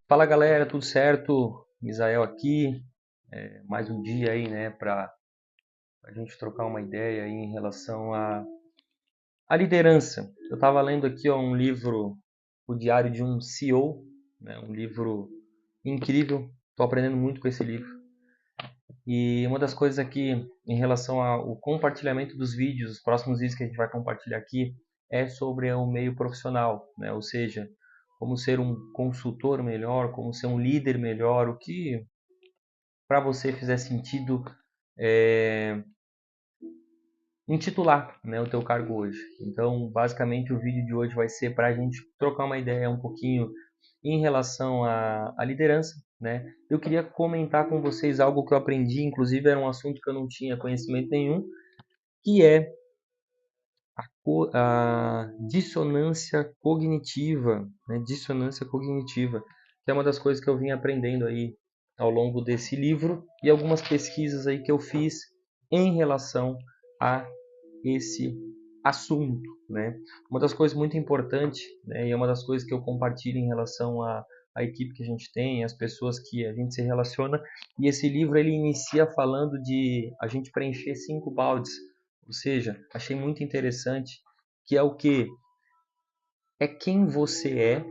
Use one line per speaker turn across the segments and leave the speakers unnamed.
Fala galera, tudo certo? Misael aqui, mais um dia aí, né, para a gente trocar uma ideia aí em relação à liderança. Eu estava lendo aqui ó, um livro, O Diário de um CEO, né, um livro incrível, estou aprendendo muito com esse livro. E uma das coisas aqui em relação ao compartilhamento dos vídeos, os próximos vídeos que a gente vai compartilhar aqui, é sobre o meio profissional, né? Ou seja, como ser um consultor melhor, como ser um líder melhor, o que para você fizer sentido é, intitular, né, o teu cargo hoje. Então, basicamente, o vídeo de hoje vai ser para a gente trocar uma ideia um pouquinho em relação à liderança, né? Eu queria comentar com vocês algo que eu aprendi, inclusive era um assunto que eu não tinha conhecimento nenhum, que é a dissonância cognitiva, né? Dissonância cognitiva, que é uma das coisas que eu vim aprendendo aí ao longo desse livro e algumas pesquisas aí que eu fiz em relação a esse assunto, né? Uma das coisas muito importantes, né, e é uma das coisas que eu compartilho em relação à equipe que a gente tem, as pessoas que a gente se relaciona, e esse livro ele inicia falando de a gente preencher 5 baldes, ou seja, achei muito interessante, que é o que é quem você é,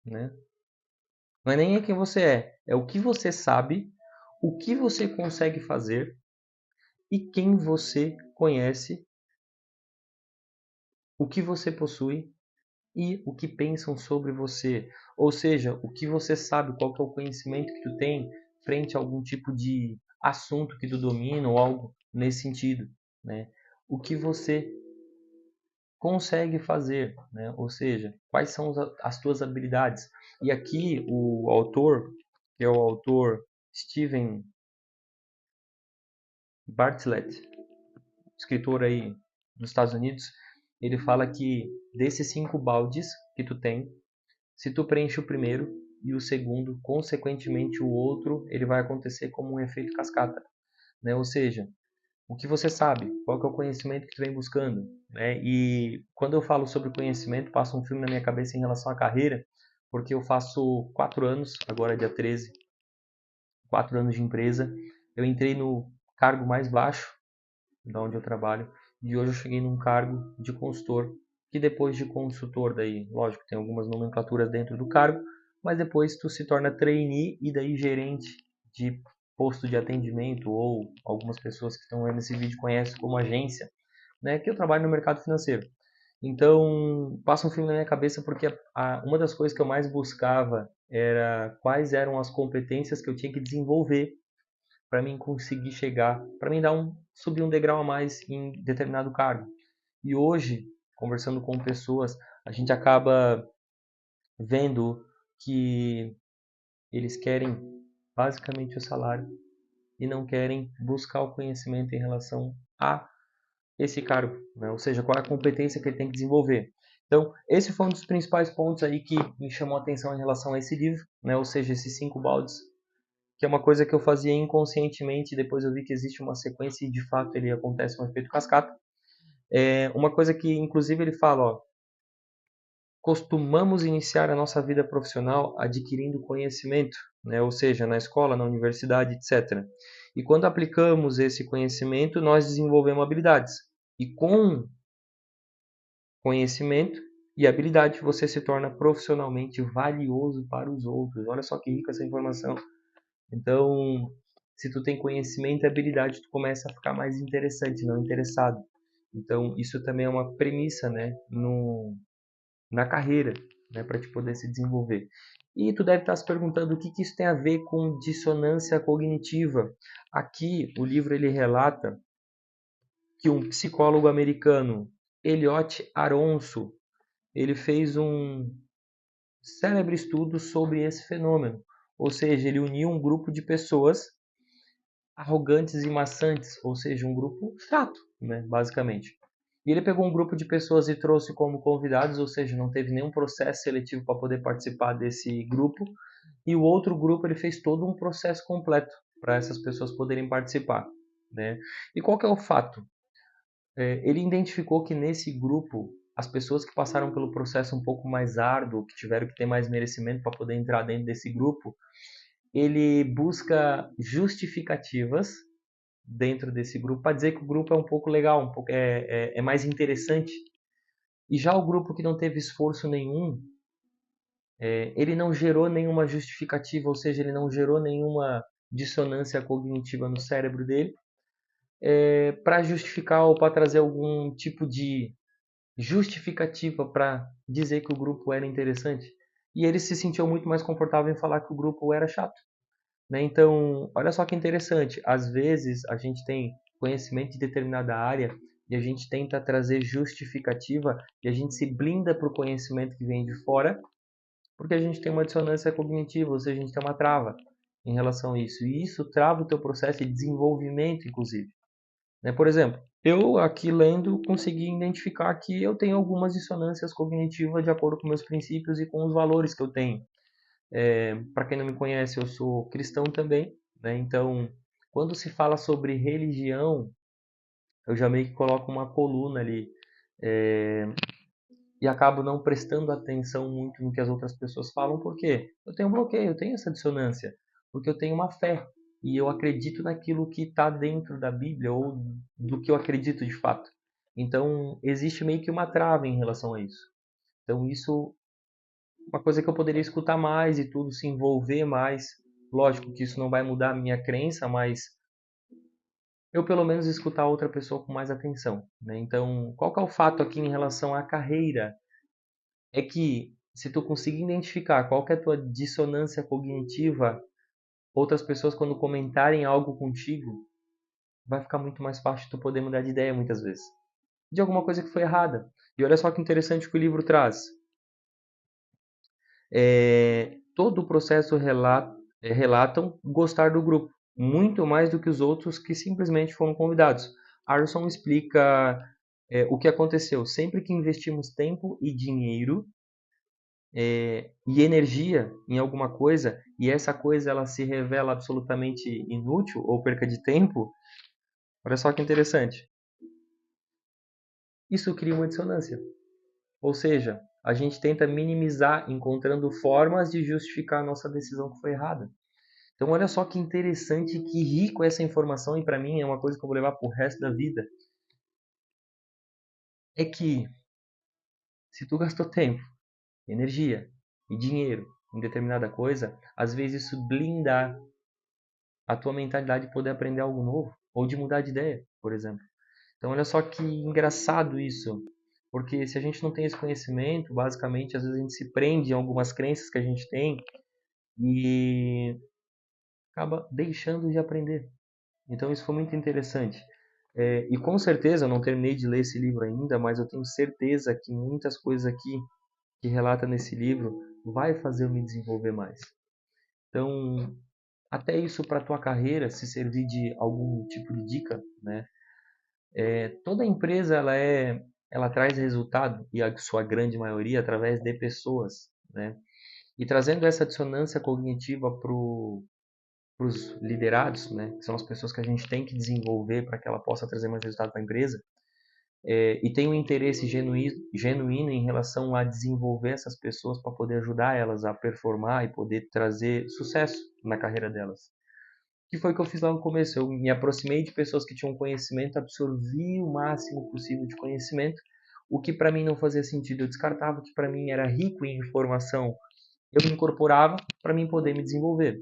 né? Não é nem é quem você é o que você sabe, o que você consegue fazer e quem você conhece, o que você possui e o que pensam sobre você. Ou seja, o que você sabe, qual que é o conhecimento que tu tem frente a algum tipo de assunto que tu domina ou algo nesse sentido, né? O que você consegue fazer, né? Ou seja, quais são as tuas habilidades. E aqui o autor, que é o autor Steven Bartlett, escritor aí dos Estados Unidos, ele fala que desses 5 baldes que tu tem, se tu preenche o primeiro e o segundo, consequentemente o outro, ele vai acontecer como um efeito cascata, né? Ou seja, o que você sabe, qual que é o conhecimento que tu vem buscando, né? E quando eu falo sobre conhecimento, passa um filme na minha cabeça em relação à carreira, porque eu faço 4 anos, agora é dia 13, 4 anos de empresa. Eu entrei no cargo mais baixo da onde eu trabalho e hoje eu cheguei num cargo de consultor, que depois de consultor daí, lógico, tem algumas nomenclaturas dentro do cargo, mas depois tu se torna trainee e daí gerente de posto de atendimento, ou algumas pessoas que estão vendo esse vídeo conhecem como agência, né, que eu trabalho no mercado financeiro. Então, passa um filme na minha cabeça porque uma das coisas que eu mais buscava era quais eram as competências que eu tinha que desenvolver para mim conseguir chegar, para mim subir um degrau a mais em determinado cargo. E hoje, conversando com pessoas, a gente acaba vendo que eles querem basicamente o salário e não querem buscar o conhecimento em relação a esse cargo, né? Ou seja, qual é a competência que ele tem que desenvolver. Então, esse foi um dos principais pontos aí que me chamou a atenção em relação a esse livro, né? Ou seja, esses 5 baldes, que é uma coisa que eu fazia inconscientemente, depois eu vi que existe uma sequência e de fato ele acontece um efeito cascata. Uma coisa que inclusive ele fala, ó, costumamos iniciar a nossa vida profissional adquirindo conhecimento, né? Ou seja, na escola, na universidade, etc. E quando aplicamos esse conhecimento, nós desenvolvemos habilidades. E com conhecimento e habilidade, você se torna profissionalmente valioso para os outros. Olha só que rica essa informação. Então, se tu tem conhecimento e habilidade, tu começa a ficar mais interessante, não interessado. Então, isso também é uma premissa, né, na carreira, né, para te poder se desenvolver. E tu deve estar se perguntando o que isso tem a ver com dissonância cognitiva. Aqui, o livro ele relata que um psicólogo americano, Eliot Aronson, ele fez um célebre estudo sobre esse fenômeno. Ou seja, ele uniu um grupo de pessoas arrogantes e maçantes, ou seja, um grupo chato, né, basicamente. E ele pegou um grupo de pessoas e trouxe como convidados, ou seja, não teve nenhum processo seletivo para poder participar desse grupo. E o outro grupo ele fez todo um processo completo para essas pessoas poderem participar, né? E qual que é o fato? Ele identificou que nesse grupo as pessoas que passaram pelo processo um pouco mais árduo, que tiveram que ter mais merecimento para poder entrar dentro desse grupo, ele busca justificativas dentro desse grupo para dizer que o grupo é um pouco legal, é mais interessante. E já o grupo que não teve esforço nenhum, ele não gerou nenhuma justificativa, ou seja, ele não gerou nenhuma dissonância cognitiva no cérebro dele, para justificar ou para trazer algum tipo de justificativa para dizer que o grupo era interessante. E ele se sentiu muito mais confortável em falar que o grupo era chato. Né? Então, olha só que interessante. Às vezes a gente tem conhecimento de determinada área e a gente tenta trazer justificativa e a gente se blinda para o conhecimento que vem de fora porque a gente tem uma dissonância cognitiva, ou seja, a gente tem uma trava em relação a isso. E isso trava o teu processo de desenvolvimento, inclusive. Né? Por exemplo, eu aqui lendo consegui identificar que eu tenho algumas dissonâncias cognitivas de acordo com meus princípios e com os valores que eu tenho. Para quem não me conhece, eu sou cristão também, né? Então, quando se fala sobre religião, eu já meio que coloco uma coluna ali e acabo não prestando atenção muito no que as outras pessoas falam, porque eu tenho um bloqueio, eu tenho essa dissonância, porque eu tenho uma fé e eu acredito naquilo que está dentro da Bíblia ou do que eu acredito de fato. Então, existe meio que uma trava em relação a isso. Então, isso uma coisa que eu poderia escutar mais e tudo, se envolver mais. Lógico que isso não vai mudar a minha crença, mas eu pelo menos escutar outra pessoa com mais atenção. Né? Então, qual que é o fato aqui em relação à carreira? É que se tu conseguir identificar qual que é a tua dissonância cognitiva, outras pessoas quando comentarem algo contigo, vai ficar muito mais fácil tu poder mudar de ideia muitas vezes. De alguma coisa que foi errada. E olha só que interessante que o livro traz. Todo o processo relatam gostar do grupo, muito mais do que os outros que simplesmente foram convidados. Arson explica o que aconteceu. Sempre que investimos tempo e dinheiro e energia em alguma coisa e essa coisa ela se revela absolutamente inútil ou perca de tempo, olha só que interessante. Isso cria uma dissonância. Ou seja, a gente tenta minimizar encontrando formas de justificar a nossa decisão que foi errada. Então, olha só que interessante, que rico essa informação, e para mim é uma coisa que eu vou levar para o resto da vida. É que se tu gastou tempo, energia e dinheiro em determinada coisa, às vezes isso blinda a tua mentalidade de poder aprender algo novo ou de mudar de ideia, por exemplo. Então, olha só que engraçado isso. Porque se a gente não tem esse conhecimento, basicamente, às vezes a gente se prende em algumas crenças que a gente tem e acaba deixando de aprender. Então isso foi muito interessante. E com certeza, eu não terminei de ler esse livro ainda, mas eu tenho certeza que muitas coisas aqui que relata nesse livro vai fazer eu me desenvolver mais. Então, até isso para a tua carreira, se servir de algum tipo de dica, né? Toda empresa ela traz resultado, e a sua grande maioria através de pessoas, né? E trazendo essa dissonância cognitiva para os liderados, né, que são as pessoas que a gente tem que desenvolver para que ela possa trazer mais resultado para a empresa, e tem um interesse genuíno em relação a desenvolver essas pessoas para poder ajudar elas a performar e poder trazer sucesso na carreira delas. O que foi que eu fiz lá no começo? Eu me aproximei de pessoas que tinham conhecimento, absorvi o máximo possível de conhecimento, o que para mim não fazia sentido eu descartava, o que para mim era rico em informação eu me incorporava para mim poder me desenvolver.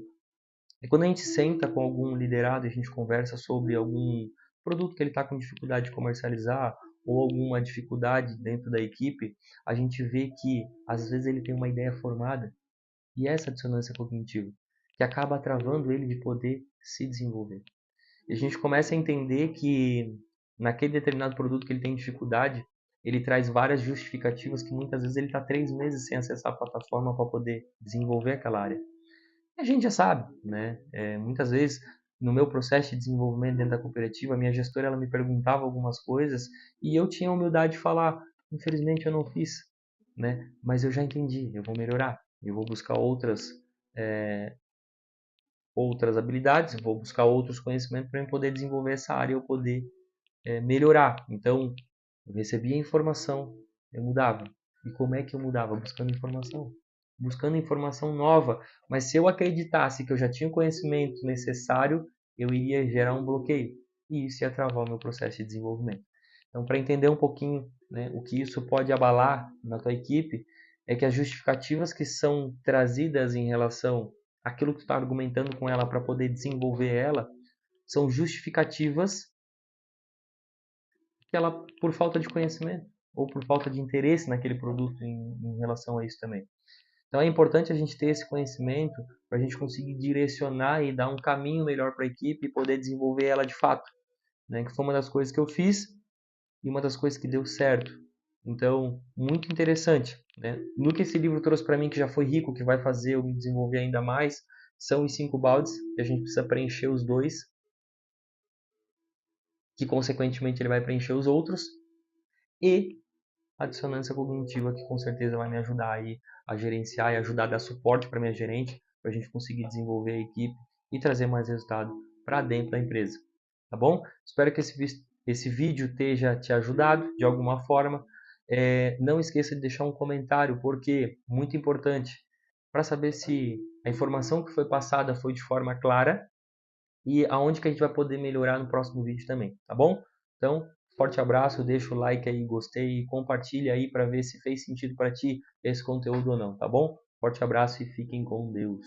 E quando a gente senta com algum liderado e a gente conversa sobre algum produto que ele está com dificuldade de comercializar ou alguma dificuldade dentro da equipe, a gente vê que às vezes ele tem uma ideia formada e essa dissonância cognitiva que acaba travando ele de poder se desenvolver. E a gente começa a entender que naquele determinado produto que ele tem dificuldade, ele traz várias justificativas que muitas vezes ele está 3 meses sem acessar a plataforma para poder desenvolver aquela área. A gente já sabe, né? Muitas vezes no meu processo de desenvolvimento dentro da cooperativa, a minha gestora ela me perguntava algumas coisas e eu tinha a humildade de falar, infelizmente eu não fiz, né? Mas eu já entendi, eu vou melhorar, eu vou buscar outras habilidades, vou buscar outros conhecimentos para eu poder desenvolver essa área e eu poder melhorar. Então, eu recebi a informação, Eu mudava. E como é que eu mudava? Buscando informação. Buscando informação nova. Mas se eu acreditasse que eu já tinha o conhecimento necessário, eu iria gerar um bloqueio. E isso ia travar o meu processo de desenvolvimento. Então, para entender um pouquinho, né, o que isso pode abalar na tua equipe, é que as justificativas que são trazidas em relação àquilo que tu está argumentando com ela para poder desenvolver ela, são justificativas que ela, por falta de conhecimento ou por falta de interesse naquele produto em relação a isso também. Então é importante a gente ter esse conhecimento para a gente conseguir direcionar e dar um caminho melhor para a equipe e poder desenvolver ela de fato, né? Que foi uma das coisas que eu fiz e uma das coisas que deu certo. Então, muito interessante, né? No que esse livro trouxe para mim, que já foi rico, que vai fazer eu me desenvolver ainda mais, são os 5 baldes, que a gente precisa preencher os 2, que consequentemente ele vai preencher os outros, e a dissonância cognitiva, que com certeza vai me ajudar aí a gerenciar e ajudar a dar suporte para minha gerente, para a gente conseguir desenvolver a equipe e trazer mais resultado para dentro da empresa. Tá bom? Espero que esse vídeo esteja te ajudado de alguma forma. Não esqueça de deixar um comentário, porque muito importante para saber se a informação que foi passada foi de forma clara e aonde que a gente vai poder melhorar no próximo vídeo também, tá bom? Então, forte abraço, deixa o like aí, gostei e compartilha aí para ver se fez sentido para ti esse conteúdo ou não, tá bom? Forte abraço e fiquem com Deus.